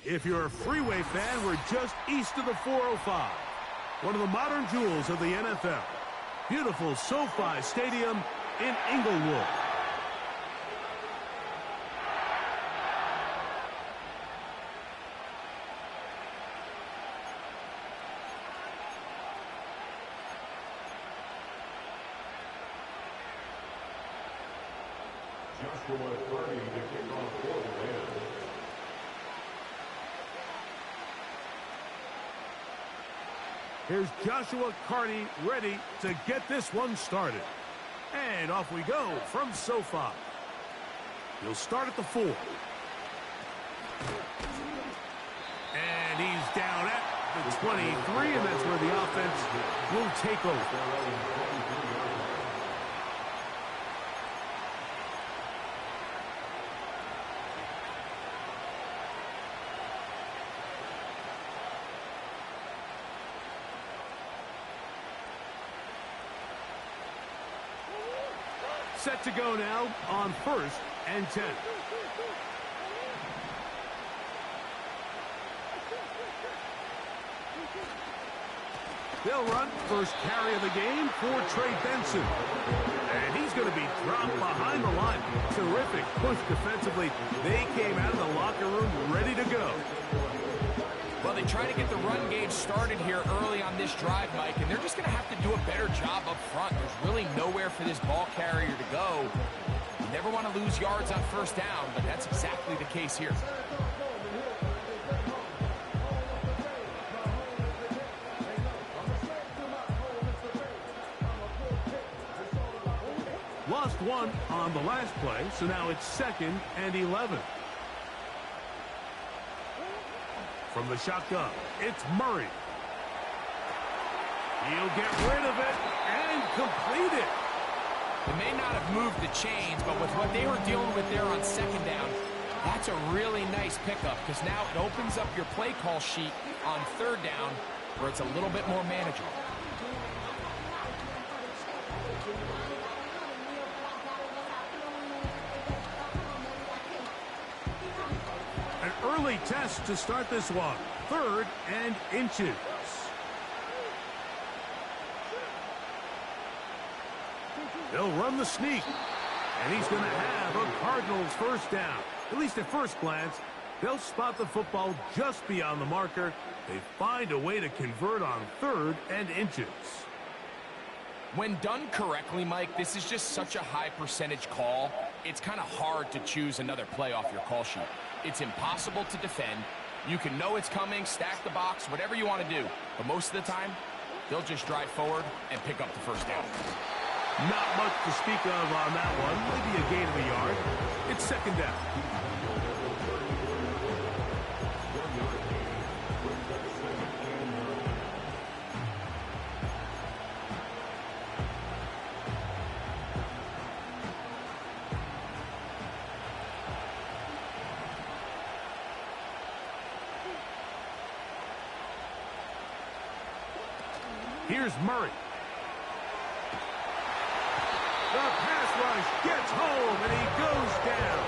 If you're a Freeway fan, we're just east of the 405. One of the modern jewels of the NFL. Beautiful SoFi Stadium in Inglewood. Here's Joshua Carney ready to get this one started. And off we go from SoFi. He'll start at the 4. And he's down at the 23, and that's where the offense will take over. Set to go now on 1st and 10. They'll run first carry of the game for Trey Benson. And he's going to be dropped behind the line. Terrific push defensively. They came out of the locker room ready to go. Well, they try to get the run game started here early on this drive, Mike, and they're just going to have to do a better job up front. There's really nowhere for this ball carrier to go. You never want to lose yards on 1st down, but that's exactly the case here. Lost one on the last play, so now it's 2nd and 11. From the shotgun, it's Murray. He'll get rid of it and complete it. They may not have moved the chains, but with what they were dealing with there on 2nd down, that's a really nice pickup because now it opens up your play call sheet on 3rd down where it's a little bit more manageable. An early test to start this one. 3rd and inches. They'll run the sneak. And he's going to have a Cardinals 1st down. At least at first glance, they'll spot the football just beyond the marker. They find a way to convert on 3rd and inches. When done correctly, Mike, this is just such a high percentage call. It's kind of hard to choose another play off your call sheet. It's impossible to defend. You can know it's coming, stack the box, whatever you want to do. But most of the time, they'll just drive forward and pick up the 1st down. Not much to speak of on that one. Maybe a gain of a yard. It's 2nd down. Here's Murray. The pass rush gets home, and he goes down.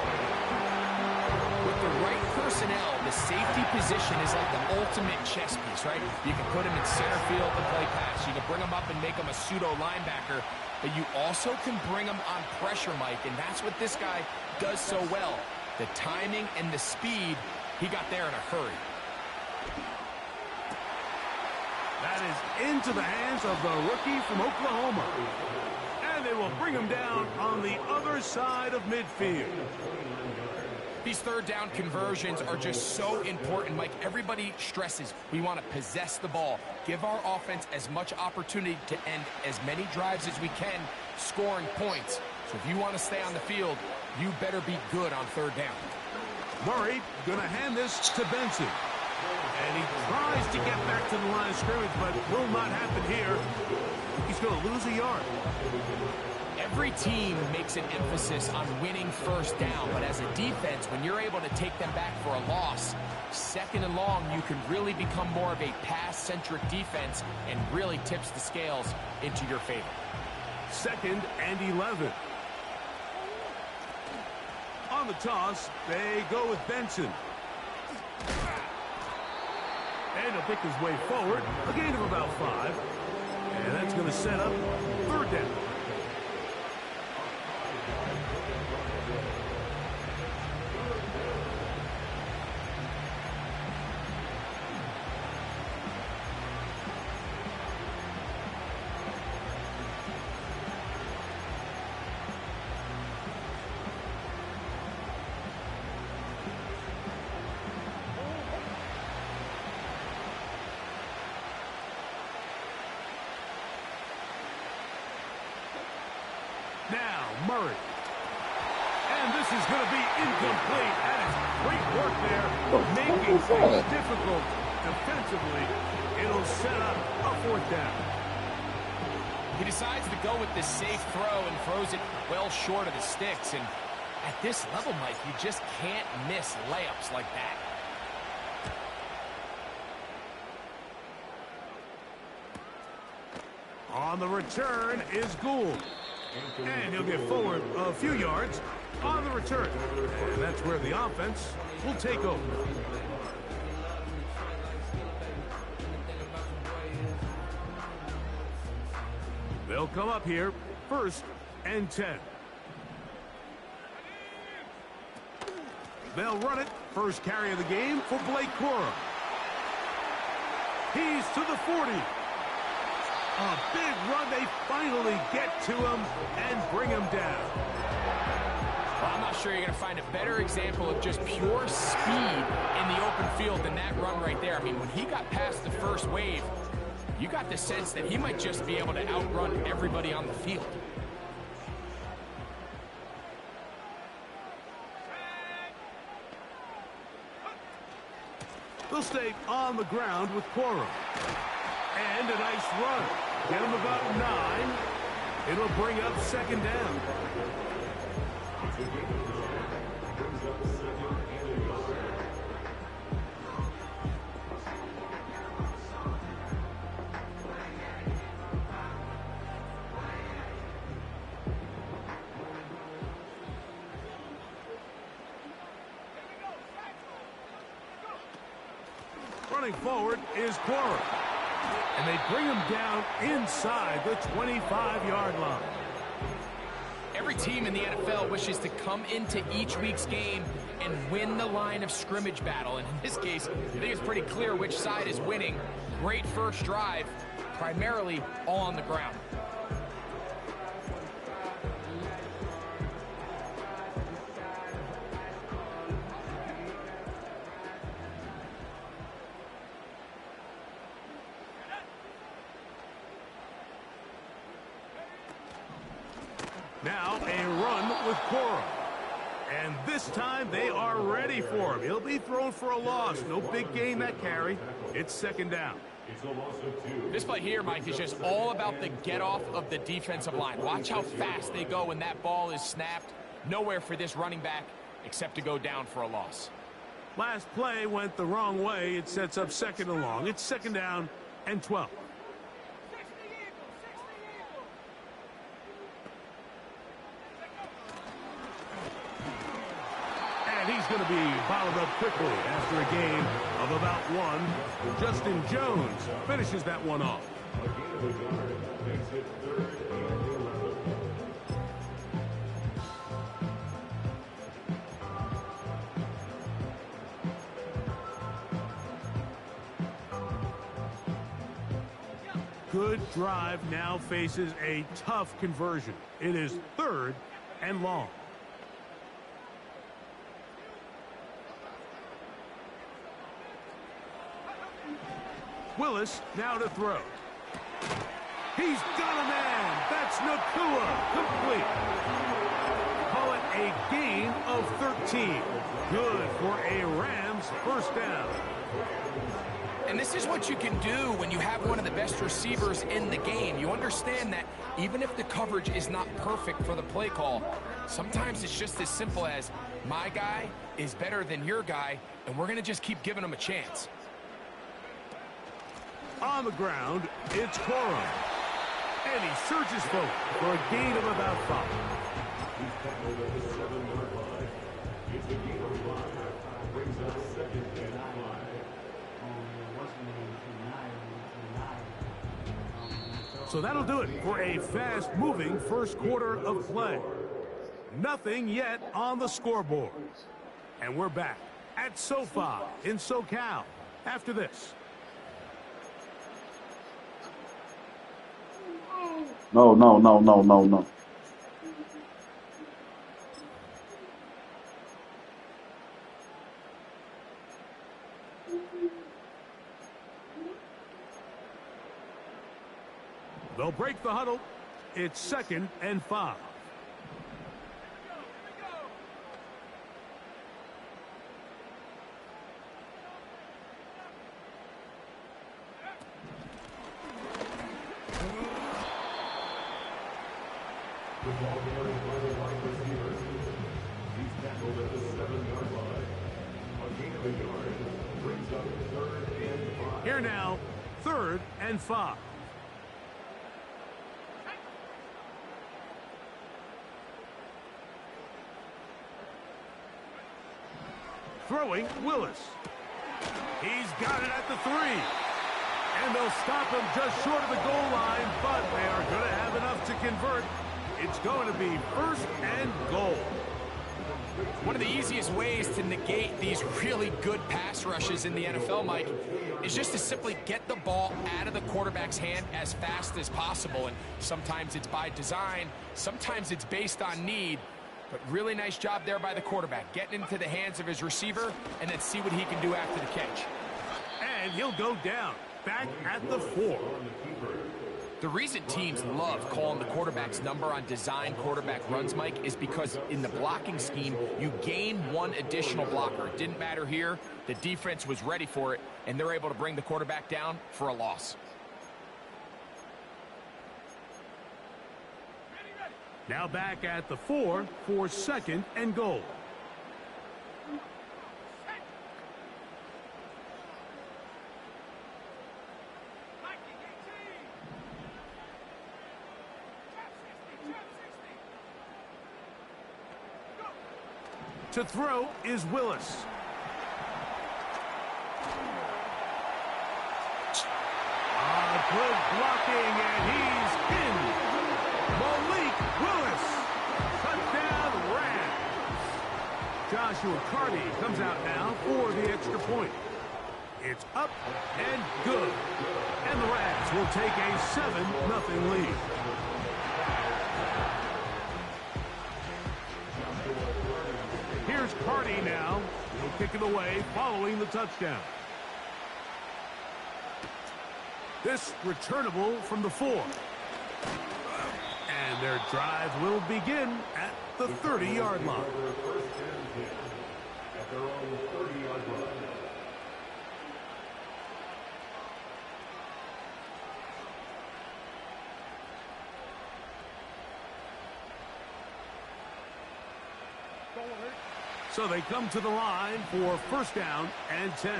With the right personnel, the safety position is like the ultimate chess piece, right? You can put him in center field to play pass. You can bring him up and make him a pseudo linebacker. But you also can bring him on pressure, Mike, and that's what this guy does so well. The timing and the speed, he got there in a hurry. That is into the hands of the rookie from Oklahoma. And they will bring him down on the other side of midfield. These third down conversions are just so important, Mike. Everybody stresses we want to possess the ball, give our offense as much opportunity to end as many drives as we can, scoring points. So if you want to stay on the field, you better be good on third down. Murray going to hand this to Benson. And he tries to get back to the line of scrimmage, but will not happen here. He's going to lose a yard. Every team makes an emphasis on winning first down, but as a defense, when you're able to take them back for a loss, second and long, you can really become more of a pass-centric defense and really tips the scales into your favor. 2nd and 11. On the toss, they go with Benson. And he'll pick his way forward, a gain of about 5. And that's going to set up third down. Now, Murray. And this is going to be incomplete. That is great work there, making things difficult defensively. It'll set up a fourth down. He decides to go with the safe throw and throws it well short of the sticks. And at this level, Mike, you just can't miss layups like that. On the return is Gould. And he'll get forward a few yards on the return. And that's where the offense will take over. They'll come up here, 1st and 10. They'll run it. First carry of the game for Blake Corum. He's to the 40. A big run. They finally get to him and bring him down. Well, I'm not sure you're going to find a better example of just pure speed in the open field than that run right there. I mean, when he got past the first wave, you got the sense that he might just be able to outrun everybody on the field. They'll stay on the ground with Corum. And a nice run. Get him about 9. It'll bring up 2nd down. Running forward is Corum. And they bring him down inside the 25-yard line. Every team in the NFL wishes to come into each week's game and win the line of scrimmage battle. And in this case, I think it's pretty clear which side is winning. Great first drive, primarily all on the ground. Now a run with Corum. And this time they are ready for him. He'll be thrown for a loss. No big gain that carry. It's 2nd down. This play here, Mike, is just all about the get-off of the defensive line. Watch how fast they go when that ball is snapped. Nowhere for this running back except to go down for a loss. Last play went the wrong way. It sets up 2nd and long. It's 2nd down and 12. going to be bottled up quickly after a game of about one. Justin Jones finishes that one off. Good drive now faces a tough conversion. It is 3rd and long. Willis now to throw. He's got a man. That's Nakua. Complete. Call it a gain of 13. Good for a Rams first down. And this is what you can do when you have one of the best receivers in the game. You understand that even if the coverage is not perfect for the play call, sometimes it's just as simple as my guy is better than your guy, and we're going to just keep giving him a chance. On the ground, it's Corum. And he searches forward for a gain of about 5. It's a gain of 5. Brings up 2nd and 5. So that'll do it for a fast-moving first quarter of play. Nothing yet on the scoreboard. And we're back at SoFi in SoCal after this. No. They'll break the huddle. It's 2nd and 5. Here now, 3rd and 5. Throwing, Willis. He's got it at the 3. And they'll stop him just short of the goal line, but they are going to have enough to convert. It's going to be 1st and goal. One of the easiest ways to negate these really good pass rushes in the NFL, Mike, is just to simply get the ball out of the quarterback's hand as fast as possible. And sometimes it's by design, sometimes it's based on need. But really nice job there by the quarterback, getting into the hands of his receiver, and then see what he can do after the catch. And he'll go down, back at the 4. The reason teams love calling the quarterback's number on design quarterback runs, Mike, is because in the blocking scheme, you gain one additional blocker. It didn't matter here. The defense was ready for it, and they're able to bring the quarterback down for a loss. Now back at the 4 for 2nd and goal. To throw is Willis. Good blocking, and he's in. Malik Willis. Touchdown, Rams. Joshua Carty comes out now for the extra point. It's up and good. And the Rams will take a 7-0 lead. Here's Carty now. He'll kick it away following the touchdown. This returnable from the 4. And their drive will begin at the 30-yard line. At their own 30-yard line. So they come to the line for 1st down and 10.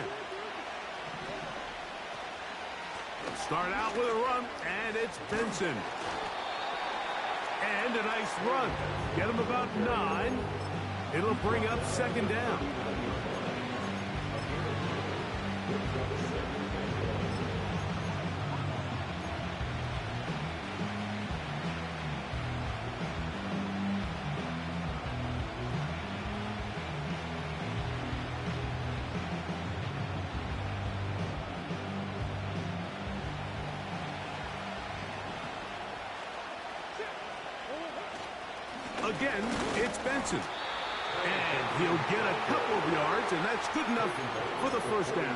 Start out with a run, and it's Benson. And a nice run. Get him about 9. It'll bring up second down. Again, it's Benson. And he'll get a couple of yards, and that's good enough for the first down.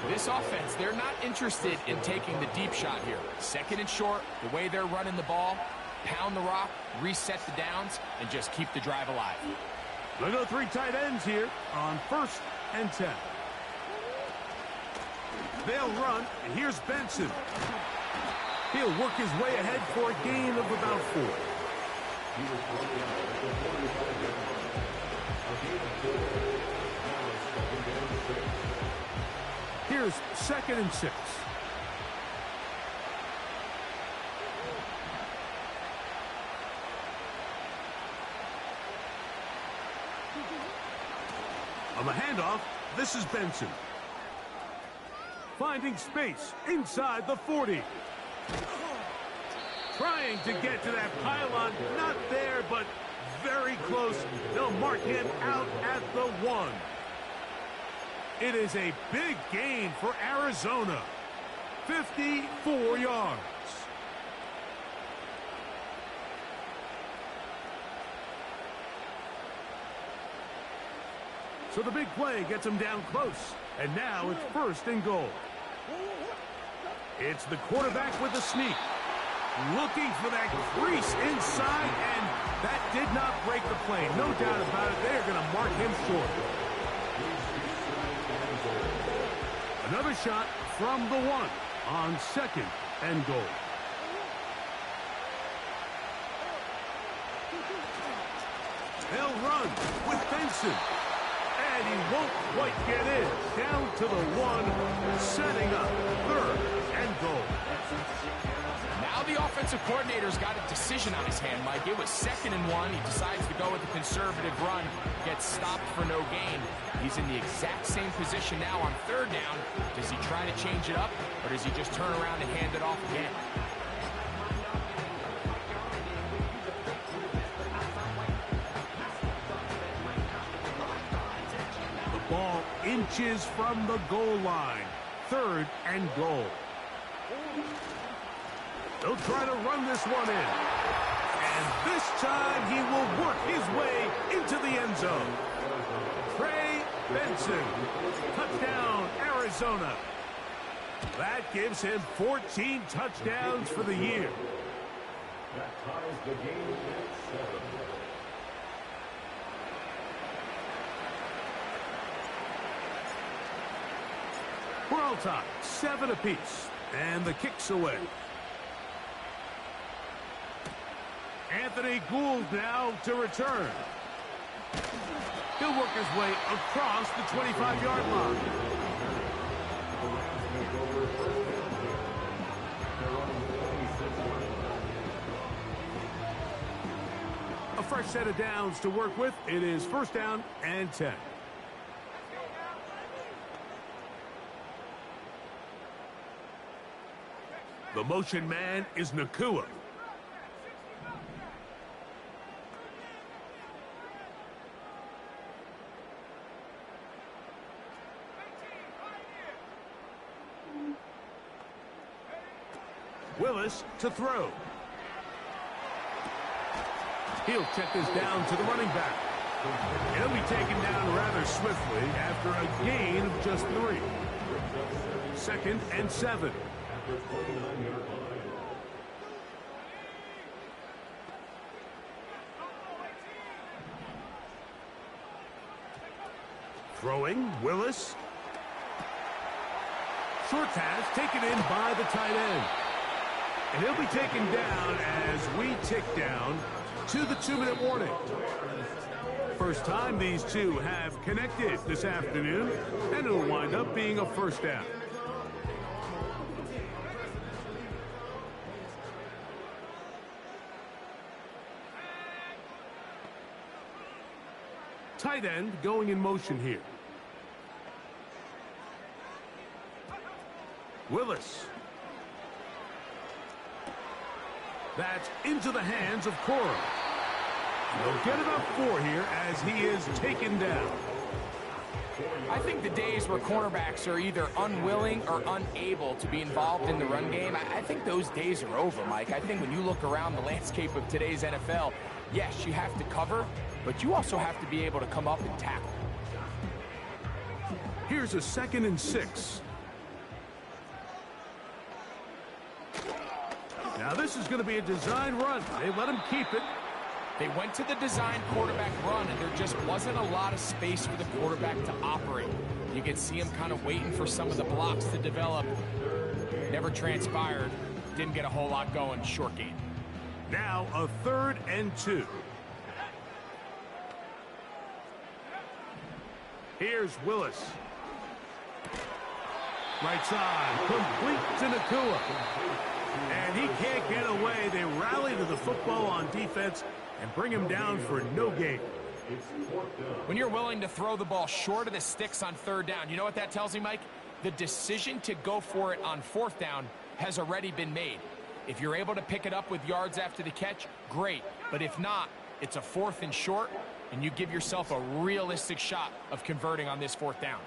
This offense, they're not interested in taking the deep shot here. Second and short, the way they're running the ball, pound the rock, reset the downs, and just keep the drive alive. They'll go 3 tight ends here on 1st and 10. They'll run, and here's Benson. He'll work his way ahead for a gain of about 4. Here's 2nd and 6. On the handoff, this is Benson. Finding space inside the 40. Trying to get to that pylon. Not there, but very close. They'll mark him out at the 1. It is a big gain for Arizona. 54 yards. So the big play gets him down close. And now it's 1st and goal. It's the quarterback with a sneak. Looking for that crease inside, and that did not break the play. No doubt about it. They're going to mark him short. Another shot from the 1 on 2nd and goal. They'll run with Benson. And he won't quite get in. Down to the 1, setting up 3rd and goal. Now the offensive coordinator's got a decision on his hand, Mike. It was 2nd and 1. He decides to go with a conservative run, gets stopped for no gain. He's in the exact same position now on 3rd down. Does he try to change it up, or does he just turn around and hand it off again? The ball inches from the goal line. 3rd and goal. They'll try to run this one in. And this time he will work his way into the end zone. Trey Benson. Touchdown, Arizona. That gives him 14 touchdowns for the year. That ties the game at 7. We're all tied, 7 apiece. And the kick's away. Anthony Gould now to return. He'll work his way across the 25-yard line. A fresh set of downs to work with. It is 1st down and 10. The motion man is Nakua. Willis to throw. He'll check this down to the running back. He'll be taken down rather swiftly after a gain of just 3. 2nd and 7. Throwing, Willis. Short pass taken in by the tight end. And he'll be taken down as we tick down to the 2-minute warning. First time these two have connected this afternoon, and it'll wind up being a 1st down. Tight end going in motion here. Willis. That's into the hands of Cora. He'll get about 4 here as he is taken down. I think the days where cornerbacks are either unwilling or unable to be involved in the run game, I think those days are over, Mike. I think when you look around the landscape of today's NFL, yes, you have to cover, but you also have to be able to come up and tackle. Here's a 2nd and 6. Now this is going to be a design run. They let him keep it. They went to the design quarterback run, and there just wasn't a lot of space for the quarterback to operate. You could see him kind of waiting for some of the blocks to develop. Never transpired. Didn't get a whole lot going. Short game. Now a 3rd and 2. Here's Willis. Right side. Complete to Nakua. And he can't get away. They rally to the football on defense and bring him down for no gain. When you're willing to throw the ball short of the sticks on 3rd down, you know what that tells me, Mike? The decision to go for it on 4th down has already been made. If you're able to pick it up with yards after the catch, great. But if not, it's a 4th and short, and you give yourself a realistic shot of converting on this 4th down.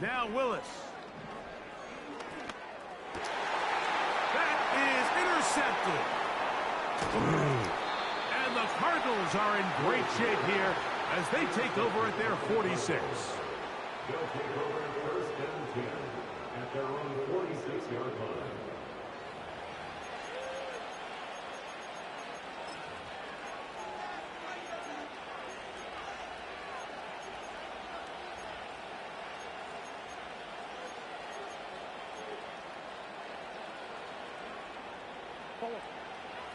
Now Willis. That is intercepted. And the Cardinals are in great shape here as they take over at their 46. They'll take over 1st and 10 at their own 46-yard line.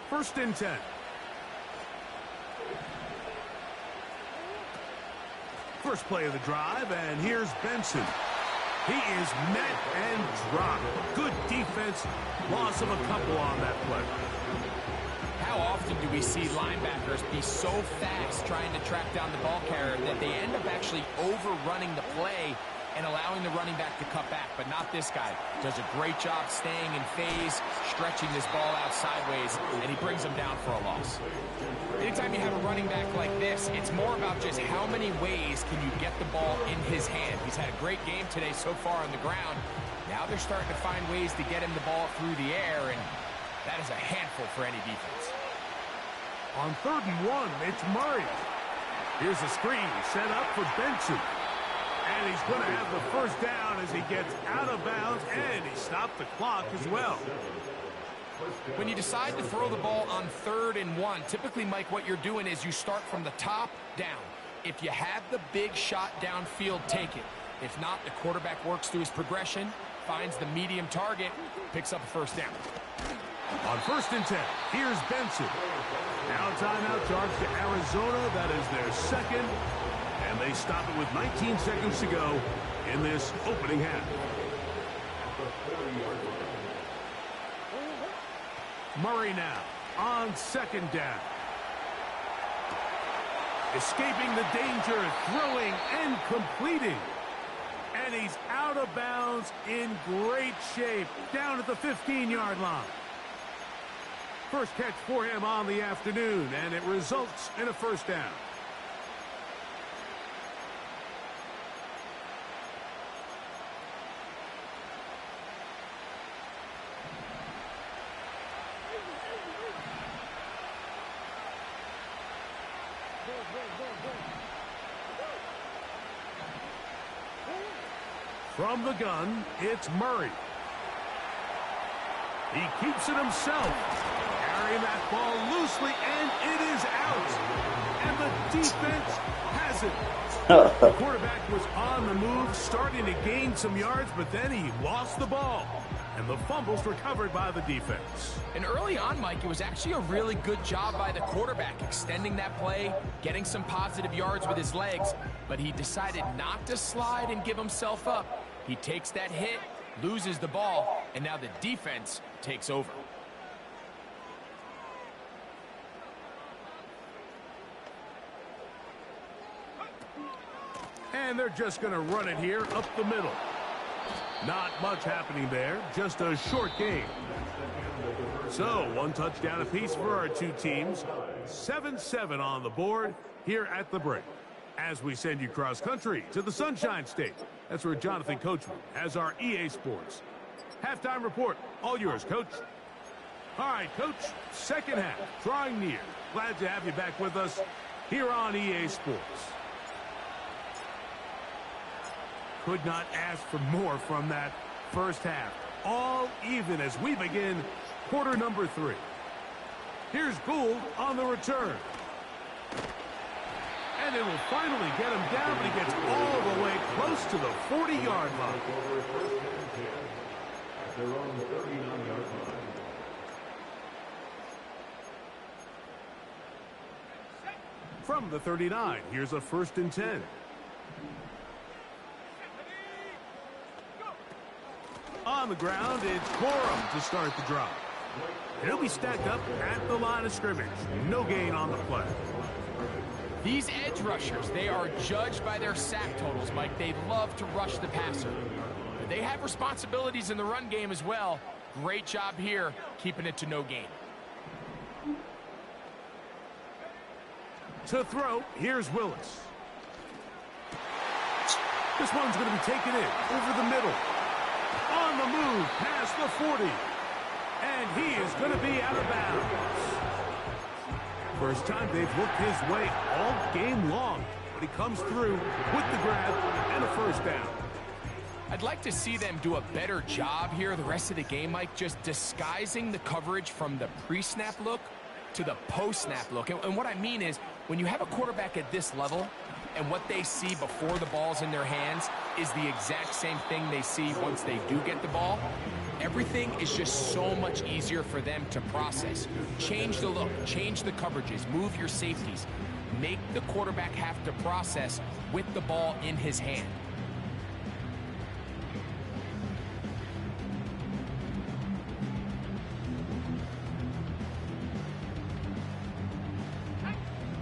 First and 10. First play of the drive, and here's Benson. He is met and dropped. Good defense. Loss of a couple on that play. How often do we see linebackers be so fast trying to track down the ball carrier that they end up actually overrunning the play and allowing the running back to cut back, but not this guy. Does a great job staying in phase, stretching this ball out sideways, and he brings him down for a loss. Anytime you have a running back like this, it's more about just how many ways can you get the ball in his hand. He's had a great game today so far on the ground. Now they're starting to find ways to get him the ball through the air, and that is a handful for any defense. On 3rd and 1, it's Murray. Here's a screen set up for Benson. And he's going to have the 1st down as he gets out of bounds, and he stopped the clock as well. When you decide to throw the ball on 3rd and 1, typically, Mike, what you're doing is you start from the top down. If you have the big shot downfield, take it. If not, the quarterback works through his progression, finds the medium target, picks up a 1st down. On 1st and 10, here's Benson. Now timeout charge to Arizona. That is their 2nd. And they stop it with 19 seconds to go in this opening half. Murray now on 2nd down. Escaping the danger, throwing and completing. And he's out of bounds in great shape down at the 15-yard line. First catch for him on the afternoon, and it results in a 1st down. From the gun, it's Murray. He keeps it himself. Carrying that ball loosely, and it is out. And the defense has it. The quarterback was on the move, starting to gain some yards, but then he lost the ball. And the fumble's recovered by the defense. And early on, Mike, it was actually a really good job by the quarterback, extending that play, getting some positive yards with his legs. But he decided not to slide and give himself up. He takes that hit, loses the ball, and now the defense takes over. And they're just going to run it here up the middle. Not much happening there, just a short game. So, one touchdown apiece for our two teams. 7-7 on the board here at the break. As we send you cross-country to the Sunshine State. That's where Jonathan Coachman has our EA Sports halftime report. All yours, Coach. All right, Coach, second half, drawing near. Glad to have you back with us here on EA Sports. Could not ask for more from that first half. All even as we begin quarter number 3. Here's Gould on the return. And it will finally get him down, but he gets all the way close to the 40-yard line. From the 39, here's a 1st and 10. On the ground, it's Corum to start the drive. He'll be stacked up at the line of scrimmage. No gain on the play. These edge rushers, they are judged by their sack totals, Mike. They love to rush the passer. But they have responsibilities in the run game as well. Great job here, keeping it to no gain. To throw, here's Willis. This one's going to be taken in over the middle. On the move, past the 40. And he is going to be out of bounds. First time they've looked his way all game long. But he comes through with the grab and a 1st down. I'd like to see them do a better job here the rest of the game, Mike, just disguising the coverage from the pre-snap look to the post-snap look. And what I mean is, when you have a quarterback at this level, and what they see before the ball's in their hands is the exact same thing they see once they do get the ball, everything is just so much easier for them to process. Change the look, change the coverages, move your safeties. Make the quarterback have to process with the ball in his hand.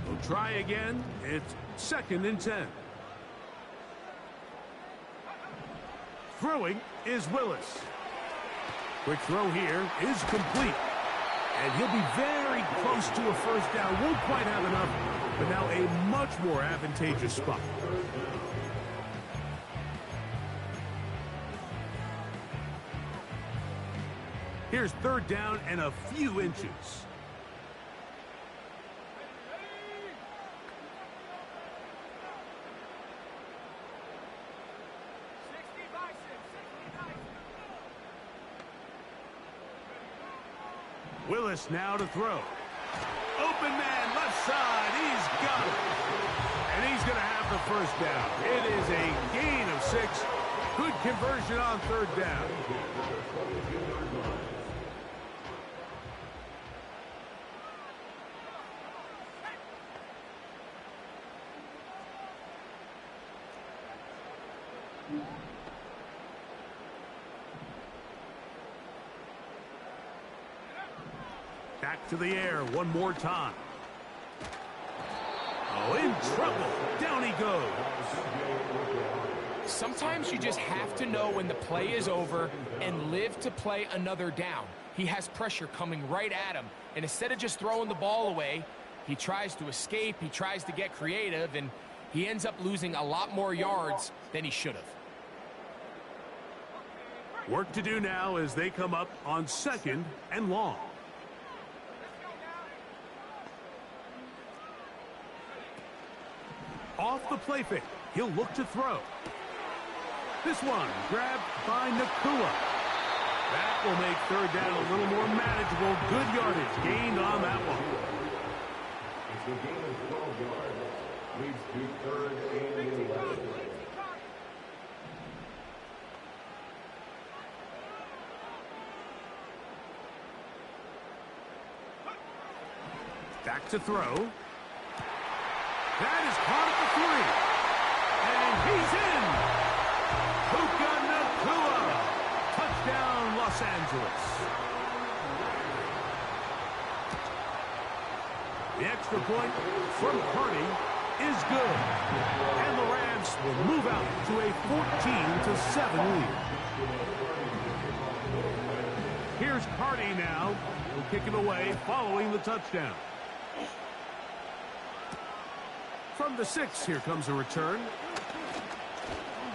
We'll try again. It's 2nd and 10. Throwing is Willis. Quick throw here is complete. And he'll be very close to a 1st down. Won't quite have enough, but now a much more advantageous spot. Here's 3rd down and a few inches. Willis now to throw. Open man, left side. He's got it. And he's going to have the 1st down. It is a gain of 6. Good conversion on 3rd down. Back to the air one more time. Oh, in trouble. Down he goes. Sometimes you just have to know when the play is over and live to play another down. He has pressure coming right at him, and instead of just throwing the ball away, he tries to escape, he tries to get creative, and he ends up losing a lot more yards than he should have. Work to do now as they come up on 2nd and long. Off the play fake. He'll look to throw. This one grabbed by Nakua. That will make 3rd down a little more manageable. Good yardage gained on that one. It's a gain of 12 yards. Leads to 3rd and 11. Back to throw. That is caught at the 3. And he's in. Puka Nakua Los Angeles. The extra point from Carney is good. And the Rams will move out to a 14-7 lead. Here's Carney now. He'll kick it away following the touchdown. From the 6, here comes a return.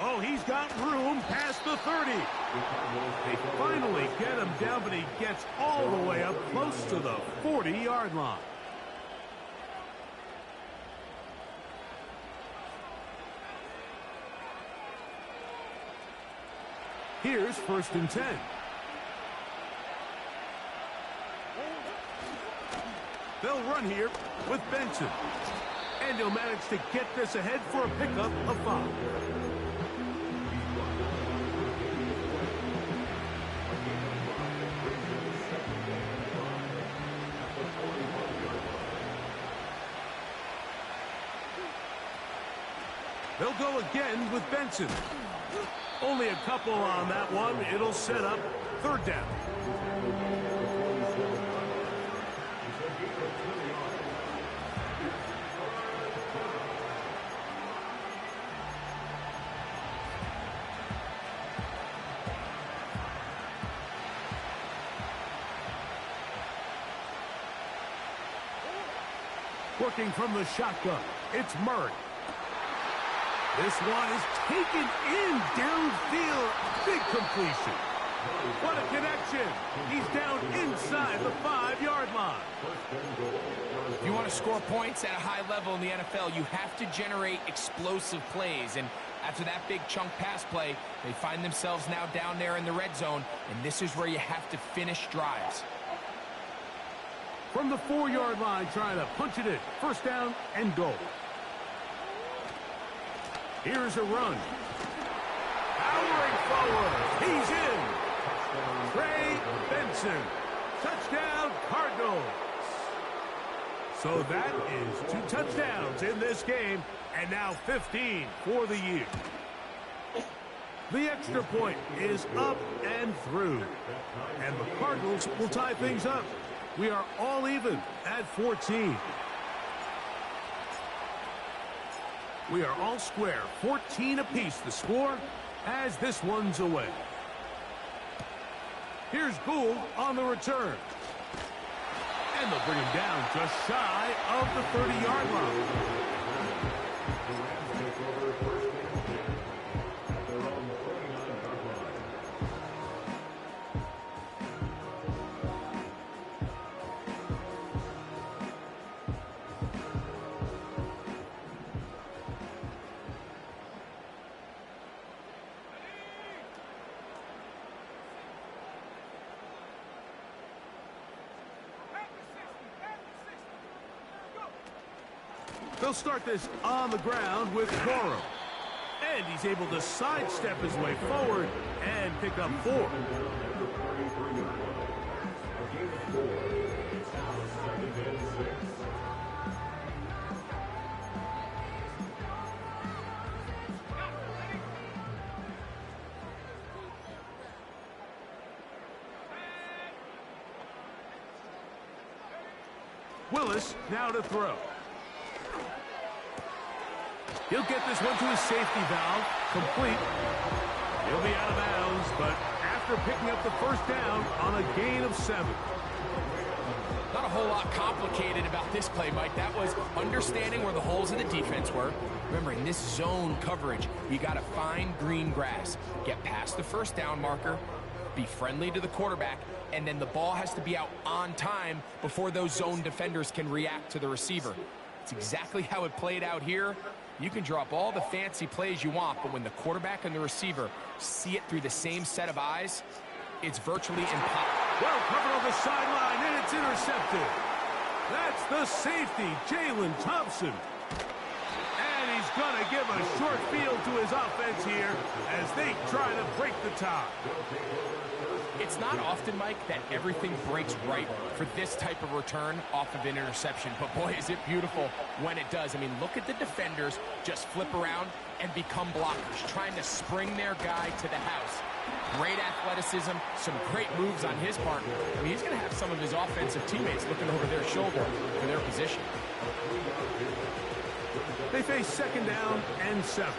Oh, he's got room past the 30. They finally get him down, but he gets all the way up close to the 40-yard line. Here's 1st and 10. They'll run here with Benson. And he'll manage to get this ahead for a pickup of 5. They'll go again with Benson. Only a couple on that one. It'll set up 3rd down. Working from the shotgun, it's Murray. This one is taken in downfield. Big completion. What a connection. He's down inside the 5-yard line. If you want to score points at a high level in the NFL, you have to generate explosive plays. And after that big chunk pass play, they find themselves now down there in the red zone. And this is where you have to finish drives. From the 4-yard line, trying to punch it in. 1st down and goal. Here's a run. Powering forward. He's in. Trey Benson. Touchdown, Cardinals. So that is 2 touchdowns in this game, and now 15 for the year. The extra point is up and through. And the Cardinals will tie things up. We are all even at 14. We are all square, 14 apiece the score as this one's away. Here's Gould on the return. And they'll bring him down just shy of the 30-yard line. They'll start this on the ground with Coro. And he's able to sidestep his way forward and pick up 4. Willis now to throw. He'll get this one to his safety valve, complete. He'll be out of bounds, but after picking up the 1st down on a gain of 7. Not a whole lot complicated about this play, Mike. That was understanding where the holes in the defense were. Remember, in this zone coverage, you got to find green grass. Get past the 1st down marker, be friendly to the quarterback, and then the ball has to be out on time before those zone defenders can react to the receiver. It's exactly how it played out here. You can drop all the fancy plays you want, but when the quarterback and the receiver see it through the same set of eyes, it's virtually impossible. Well covered on the sideline, and it's intercepted. That's the safety, Jalen Thompson. And he's going to give a short field to his offense here as they try to break the tie. It's not often, Mike, that everything breaks right for this type of return off of an interception. But, boy, is it beautiful when it does. I mean, look at the defenders just flip around and become blockers, trying to spring their guy to the house. Great athleticism, some great moves on his part. I mean, he's going to have some of his offensive teammates looking over their shoulder for their position. They face second down and 7.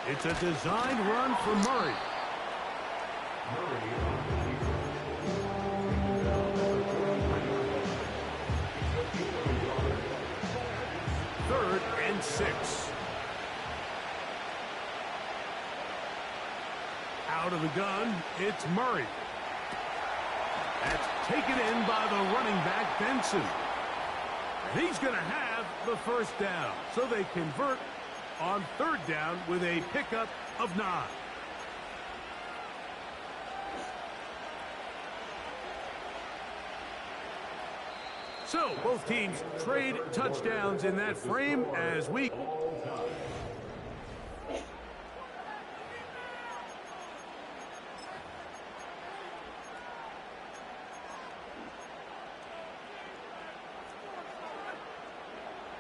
It's a designed run for Murray. Third and 6. Out of the gun, it's Murray. That's taken in by the running back, Benson. And he's going to have the first down. So they convert on third down with a pickup of 9. So both teams trade touchdowns in that frame as we...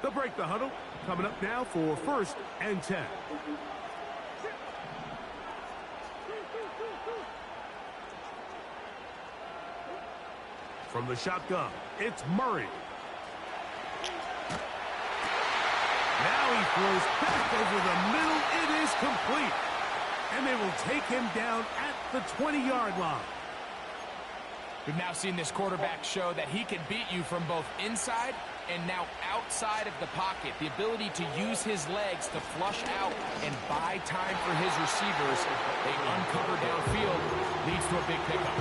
They'll break the huddle. Coming up now for first and 10. From the shotgun, it's Murray. Now he throws back over the middle. It is complete. And they will take him down at the 20-yard line. We've now seen this quarterback show that he can beat you from both inside and now outside of the pocket. The ability to use his legs to flush out and buy time for his receivers. They uncover downfield, leads to a big pickup.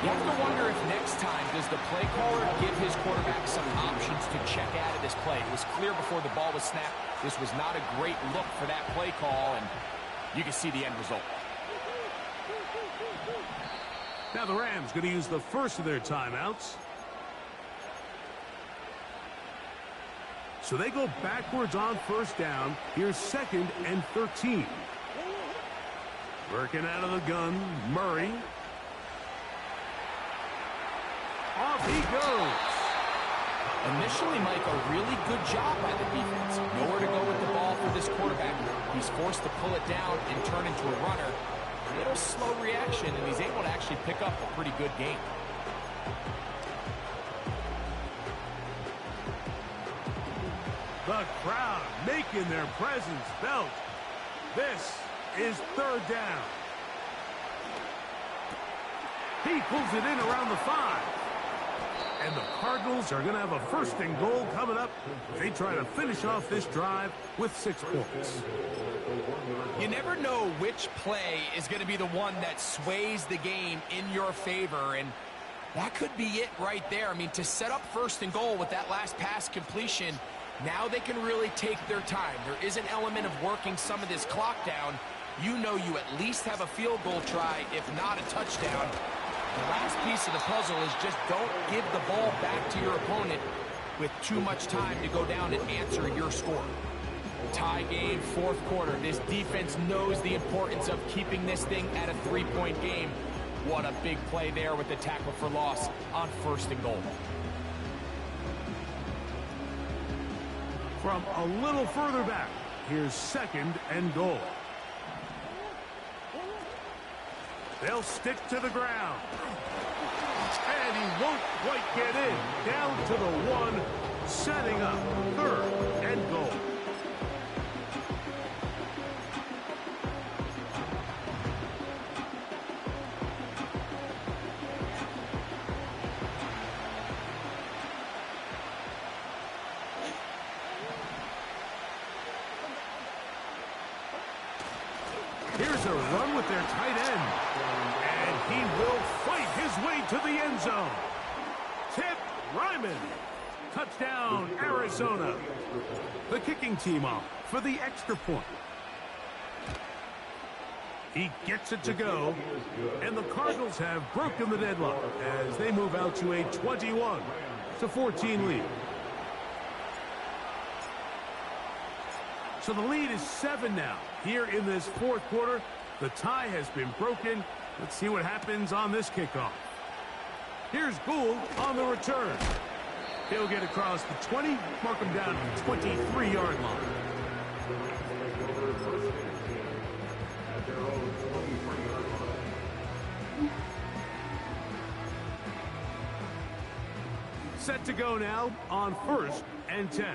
You have to wonder if next time does the play caller give his quarterback some options to check out of this play. It was clear before the ball was snapped. This was not a great look for that play call, and you can see the end result. Now the Rams going to use the first of their timeouts. So they go backwards on first down. Here's second and 13. Working out of the gun, Murray. Off he goes. Initially, Mike, a really good job by the defense. Nowhere to go with the ball for this quarterback. He's forced to pull it down and turn into a runner. A little slow reaction, and he's able to actually pick up a pretty good game. The crowd making their presence felt. This is third down. He pulls it in around the 5. And the Cardinals are going to have a first and goal coming up. They try to finish off this drive with 6 points. You never know which play is going to be the one that sways the game in your favor, and that could be it right there. I mean, to set up first and goal with that last pass completion, now they can really take their time. There is an element of working some of this clock down. You know you at least have a field goal try, if not a touchdown. The last piece of the puzzle is just don't give the ball back to your opponent with too much time to go down and answer your score. Tie game, fourth quarter. This defense knows the importance of keeping this thing at a 3-point game. What a big play there with the tackle for loss on first and goal. From a little further back, here's second and goal. They'll stick to the ground. And he won't quite get in. Down to the 1, setting up third and goal. Here's a run with their tight end. And he will fight his way to the end zone. Tip Ryman. Touchdown, Arizona. The kicking team off for the extra point. He gets it to go. And the Cardinals have broken the deadlock as they move out to a 21-14 lead. So the lead is 7 now. Here in this fourth quarter, the tie has been broken. Let's see what happens on this kickoff. Here's Gould on the return. He'll get across the 20, mark him down to the 23-yard line. Set to go now on 1st and 10.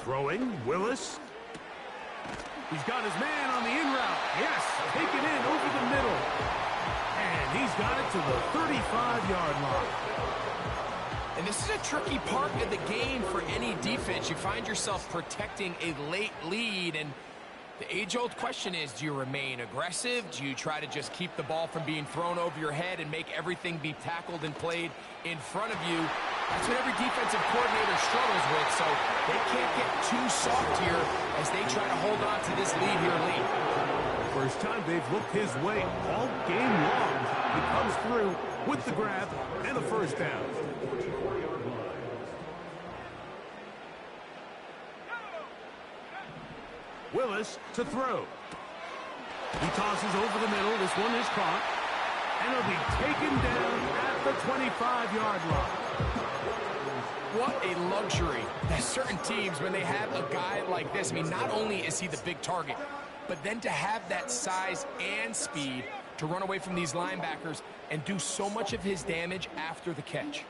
Throwing, Willis. He's got his man on the in route. Yes, taken in over the middle. And he's got it to the 35-yard line. And this is a tricky part of the game for any defense. You find yourself protecting a late lead, and the age-old question is, do you remain aggressive? Do you try to just keep the ball from being thrown over your head and make everything be tackled and played in front of you? That's what every defensive coordinator struggles with, so they can't get too soft here as they try to hold on to this lead here late. First time they've looked his way all game long. He comes through with the grab and a first down. Willis to throw. He tosses over the middle. This one is caught. And it'll be taken down at the 25-yard line. What a luxury. There's certain teams, when they have a guy like this, I mean, not only is he the big target, but then to have that size and speed to run away from these linebackers and do so much of his damage after the catch.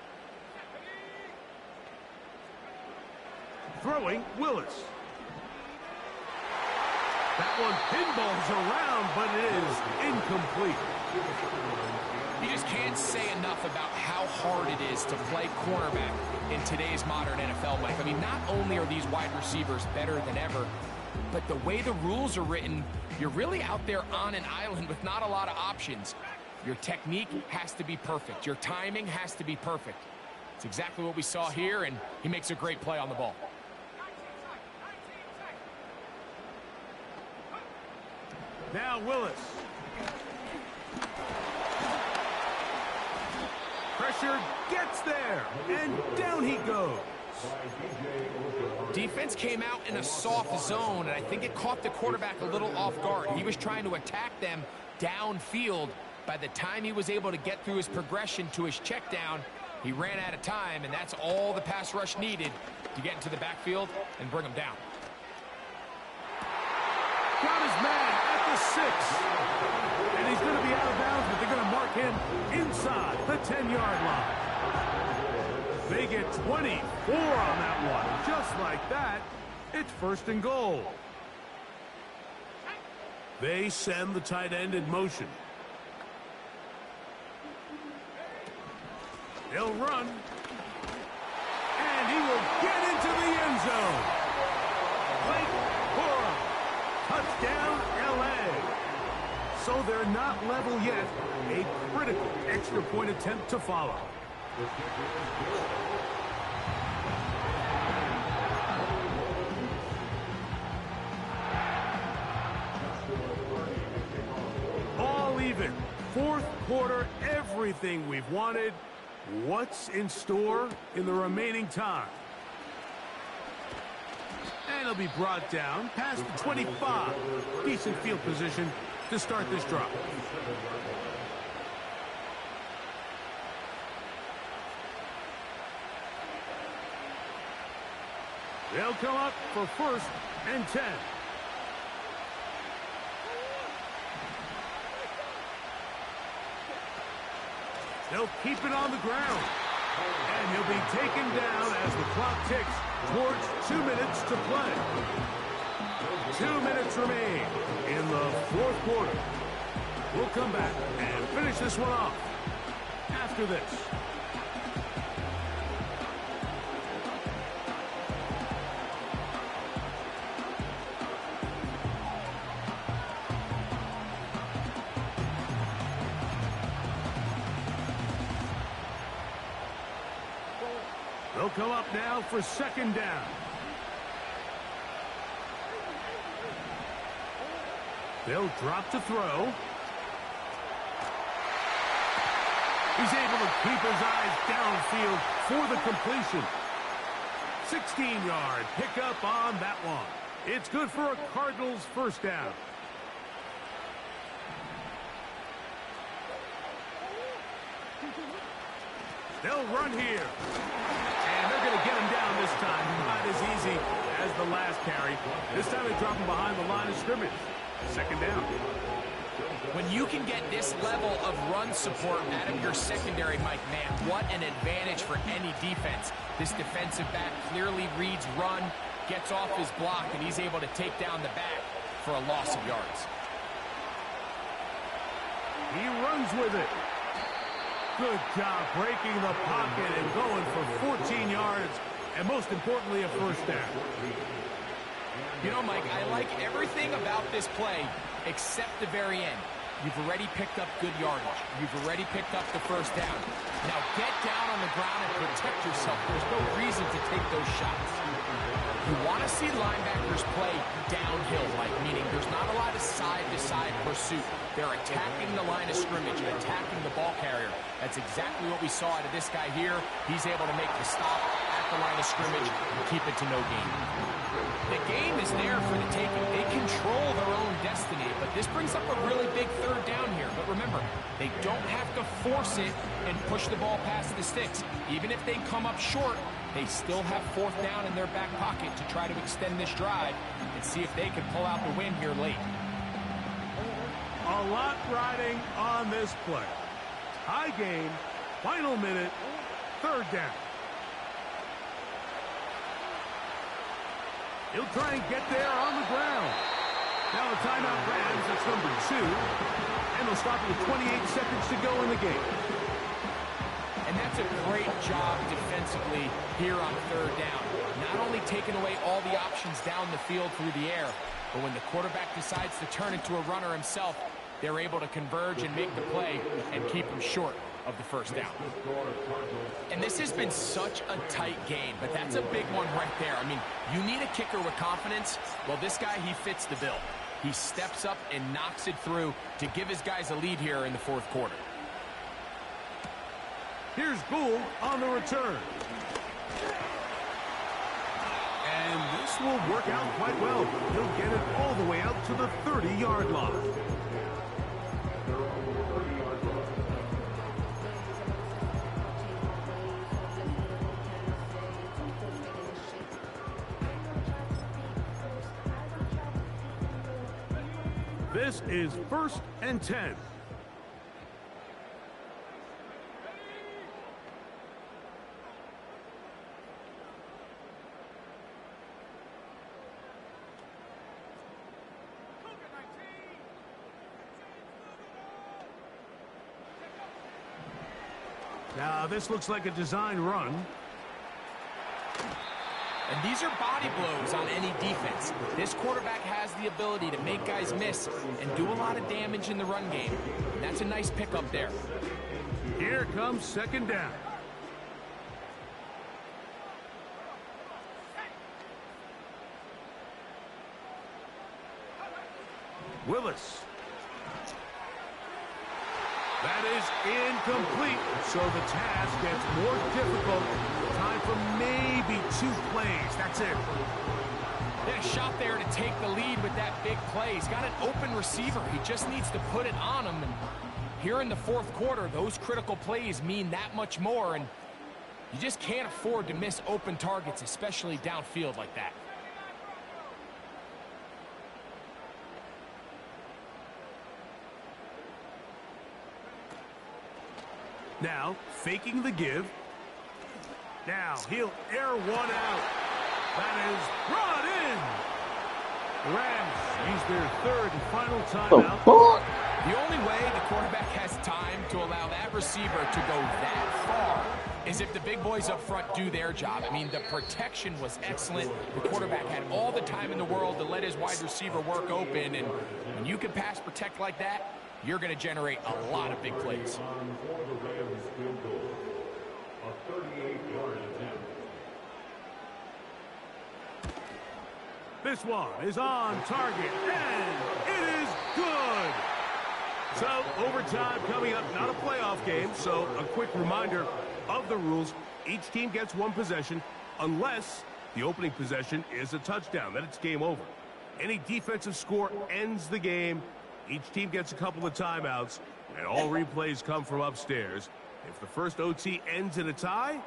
Throwing, Willis. That one pinballs around, but it is incomplete. You just can't say enough about how hard it is to play cornerback in today's modern NFL, Mike. I mean, not only are these wide receivers better than ever, but the way the rules are written, you're really out there on an island with not a lot of options. Your technique has to be perfect. Your timing has to be perfect. It's exactly what we saw here, and he makes a great play on the ball. Now Willis. Pressure gets there, and down he goes. Defense came out in a soft zone, and I think it caught the quarterback a little off guard. He was trying to attack them downfield. By the time he was able to get through his progression to his check down, he ran out of time, and that's all the pass rush needed to get into the backfield and bring him down. Got his man at the 6. And he's going to be out of bounds, but they're going to mark him inside the 10-yard line. They get 24 on that one. Just like that, it's 1st and goal. They send the tight end in motion. He'll run. And he will get into the end zone. Touchdown, L.A. So they're not level yet. A critical extra point attempt to follow. All even. 4th quarter, everything we've wanted. What's in store in the remaining time? And he'll be brought down past the 25. Decent field position to start this drive. They'll come up for 1st and 10. They'll keep it on the ground. And he'll be taken down as the clock ticks towards 2 minutes to play. 2 minutes remain in the 4th quarter. We'll come back and finish this one off after this. They'll come up now for 2nd down. They'll drop to throw. He's able to keep his eyes downfield for the completion. 16-yard pickup on that one. It's good for a Cardinals 1st down. They'll run here. And they're going to get him down this time. Not as easy as the last carry. This time they drop him behind the line of scrimmage. 2nd down. When you can get this level of run support out of your secondary, Mike, man, what an advantage for any defense. This defensive back clearly reads run, gets off his block, and he's able to take down the back for a loss of yards. He runs with it. Good job breaking the pocket and going for 14 yards, and most importantly, a first down. You know, Mike, I like everything about this play except the very end. You've already picked up good yardage. You've already picked up the first down. Now get down on the ground and protect yourself. There's no reason to take those shots. You want to see linebackers play downhill, Mike, meaning there's not a lot of side-to-side pursuit. They're attacking the line of scrimmage and attacking the ball carrier. That's exactly what we saw out of this guy here. He's able to make the stop at the line of scrimmage and keep it to no gain. The game is there for the taking. They control their own destiny, but this brings up a really big third down here. But remember, they don't have to force it and push the ball past the sticks. Even if they come up short, they still have fourth down in their back pocket to try to extend this drive and see if they can pull out the win here late. A lot riding on this play. High game, final minute, third down. He'll try and get there on the ground. Now the timeout Rams, that's number 2. And they'll stop with 28 seconds to go in the game. And that's a great job defensively here on third down. Not only taking away all the options down the field through the air, but when the quarterback decides to turn into a runner himself, they're able to converge and make the play and keep him short of the first down. And this has been such a tight game, but that's a big one right there. I mean, you need a kicker with confidence. Well, this guy, he fits the bill. He steps up and knocks it through to give his guys a lead here in the fourth quarter. Here's Gould on the return. And this will work out quite well. He'll get it all the way out to the 30-yard line. This is 1st and 10. Now, this looks like a design run. And these are body blows on any defense. This quarterback has the ability to make guys miss and do a lot of damage in the run game. And that's a nice pickup there. Here comes second down. Willis. That is incomplete. So the task gets more difficult. Time for maybe 2 plays. That's it. Then a shot there to take the lead with that big play. He's got an open receiver. He just needs to put it on him. And here in the fourth quarter, those critical plays mean that much more. And you just can't afford to miss open targets, especially downfield like that. Now, faking the give. Now, he'll air one out. That is brought in. The Rams use their 3rd and final timeout. The only way the quarterback has time to allow that receiver to go that far is if the big boys up front do their job. I mean, the protection was excellent. The quarterback had all the time in the world to let his wide receiver work open. And when you can pass protect like that, you're going to generate a lot of big plays. This one is on target, and it is good. So, overtime coming up, not a playoff game, so a quick reminder of the rules. Each team gets 1 possession unless the opening possession is a touchdown. Then it's game over. Any defensive score ends the game. Each team gets a couple of timeouts, and all replays come from upstairs. If the first OT ends in a tie,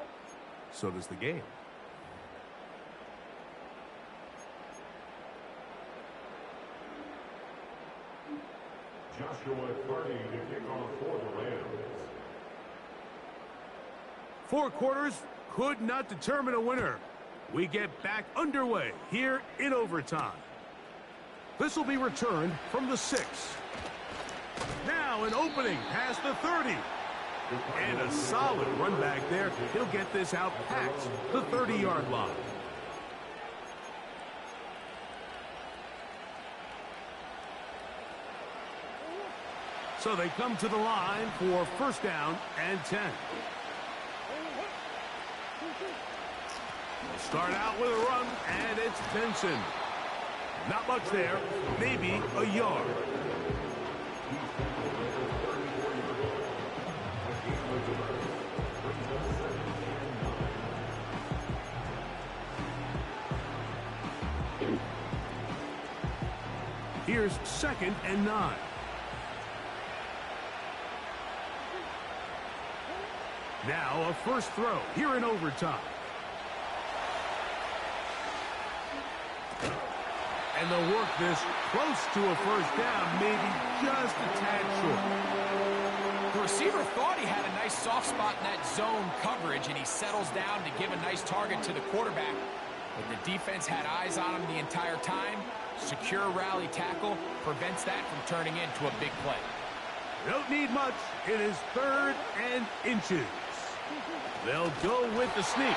so does the game. Joshua Carney to kick off for the Rams. 4 quarters could not determine a winner. We get back underway here in overtime. This will be returned from the 6. Now an opening past the 30. And a solid run back there. He'll get this out past the 30-yard line. So they come to the line for first down and 10. They'll start out with a run, and it's Benson. Not much there, maybe a yard. Here's 2nd and 9. Now a first throw here in overtime. And they'll work this close to a first down, maybe just a tad short. The receiver thought he had a nice soft spot in that zone coverage, and he settles down to give a nice target to the quarterback. But the defense had eyes on him the entire time. Secure rally tackle prevents that from turning into a big play. Don't need much. It is 3rd and inches. They'll go with the sneak.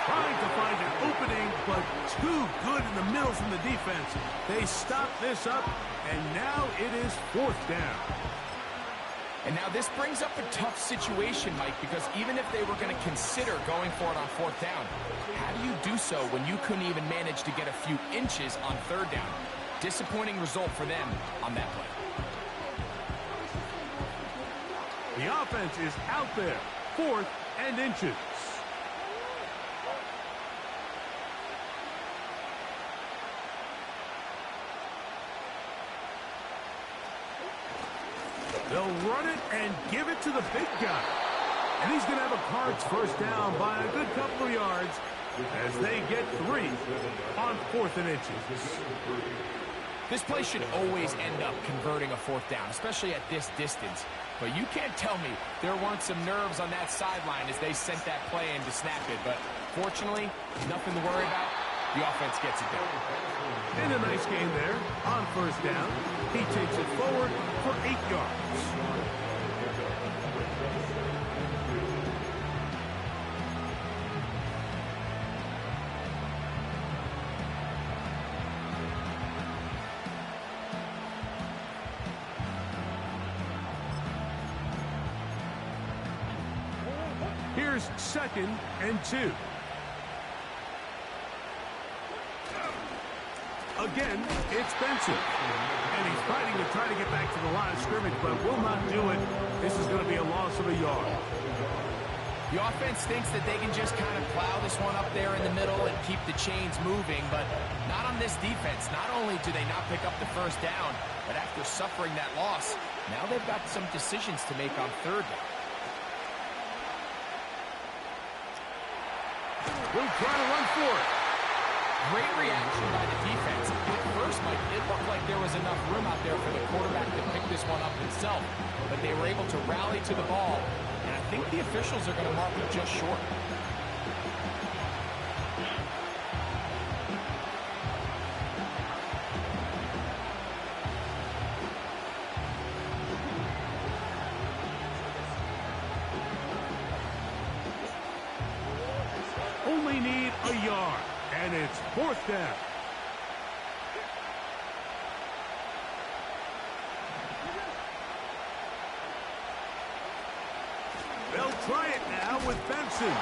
Trying to find an opening, but too good in the middle from the defense. They stop this up, and now it is 4th down. And now this brings up a tough situation, Mike, because even if they were going to consider going for it on 4th down, how do you do so when you couldn't even manage to get a few inches on 3rd down? Disappointing result for them on that play. The offense is out there, 4th and inches. They'll run it and give it to the big guy. And he's going to have a Cards first down by a good couple of yards as they get 3 on 4th and inches. This play should always end up converting a 4th down, especially at this distance. But you can't tell me there weren't some nerves on that sideline as they sent that play in to snap it. But fortunately, nothing to worry about. The offense gets it done. And a nice gain there on first down. He takes it forward for 8 yards. Here's 2nd and 2. Again, it's Benson. And he's fighting to try to get back to the line of scrimmage, but will not do it. This is going to be a loss of a yard. The offense thinks that they can just kind of plow this one up there in the middle and keep the chains moving, but not on this defense. Not only do they not pick up the first down, but after suffering that loss, now they've got some decisions to make on 3rd down. We'll try to run for it. Great reaction by the defense. At first, Mike, it looked like there was enough room out there for the quarterback to pick this one up himself, but they were able to rally to the ball, and I think the officials are going to mark it just short. Only need a yard. And it's 4th down. They'll try it now with Benson.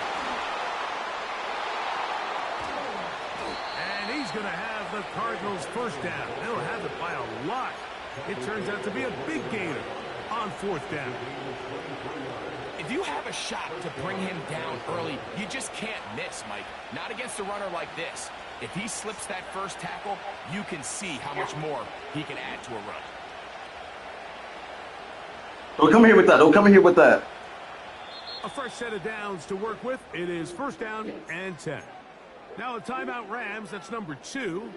And he's going to have the Cardinals first down. They'll have it by a lot. It turns out to be a big gainer on 4th down. If you have a shot to bring him down early, you just can't miss, Mike. Not against a runner like this. If he slips that first tackle, you can see how much more he can add to a run. Don't come here with that. Don't come here with that. A fresh set of downs to work with. It is first down and 10. Now a timeout Rams. That's number 2.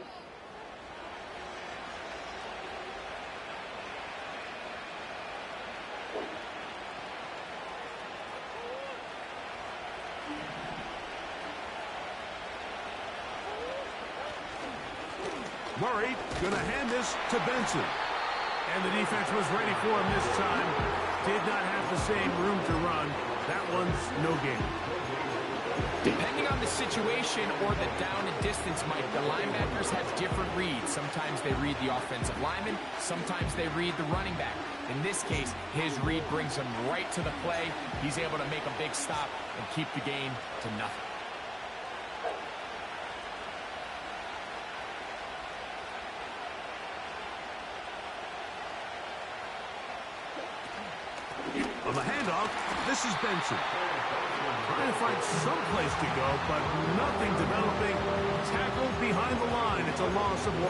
Murray going to hand this to Benson. And the defense was ready for him this time. Did not have the same room to run. That one's no gain. Depending on the situation or the down and distance, Mike, the linebackers have different reads. Sometimes they read the offensive lineman. Sometimes they read the running back. In this case, his read brings him right to the play. He's able to make a big stop and keep the gain to nothing. On the handoff, this is Benson. Trying to find some place to go, but nothing developing. Tackled behind the line. It's a loss of 1.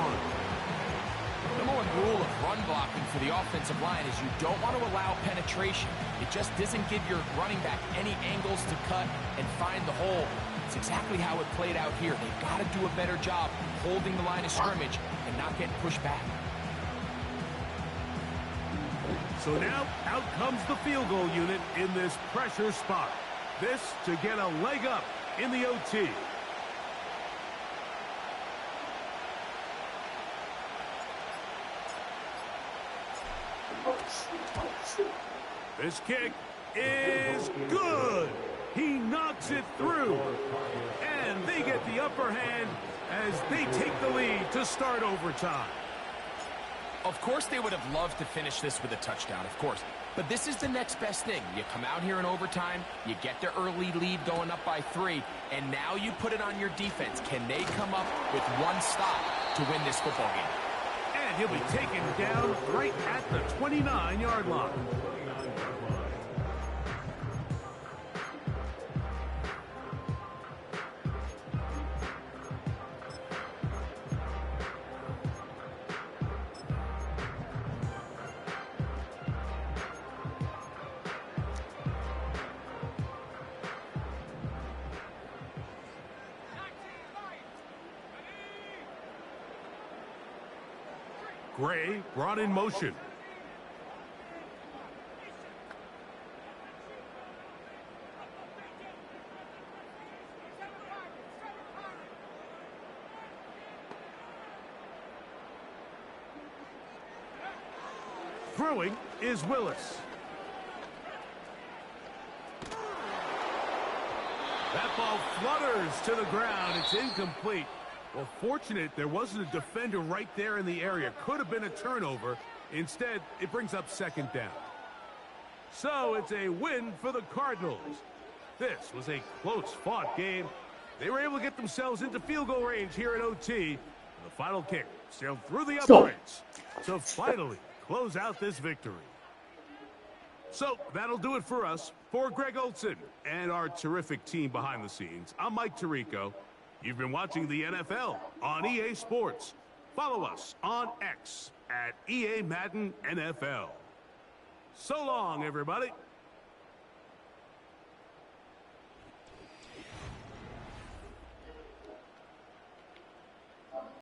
Number one rule of run blocking for the offensive line is you don't want to allow penetration. It just doesn't give your running back any angles to cut and find the hole. It's exactly how it played out here. They've got to do a better job holding the line of scrimmage and not getting pushed back. So now, out comes the field goal unit in this pressure spot. This to get a leg up in the OT. This kick is good. He knocks it through. And they get the upper hand as they take the lead to start overtime. Of course, they would have loved to finish this with a touchdown, of course. But this is the next best thing. You come out here in overtime, you get the early lead going up by 3, and now you put it on your defense. Can they come up with one stop to win this football game? And he'll be taken down right at the 29-yard line. Gray brought in motion. Throwing is Willis. That ball flutters to the ground. It's incomplete. Well, fortunate there wasn't a defender right there in the area. Could have been a turnover. Instead, it brings up second down. So it's a win for the Cardinals. This was a close-fought game. They were able to get themselves into field goal range here at OT. The final kick sailed through the uprights to finally close out this victory. So that'll do it for us. For Greg Olson and our terrific team behind the scenes, I'm Mike Tirico. You've been watching the NFL on EA Sports. Follow us on X at EA Madden NFL. So long, everybody.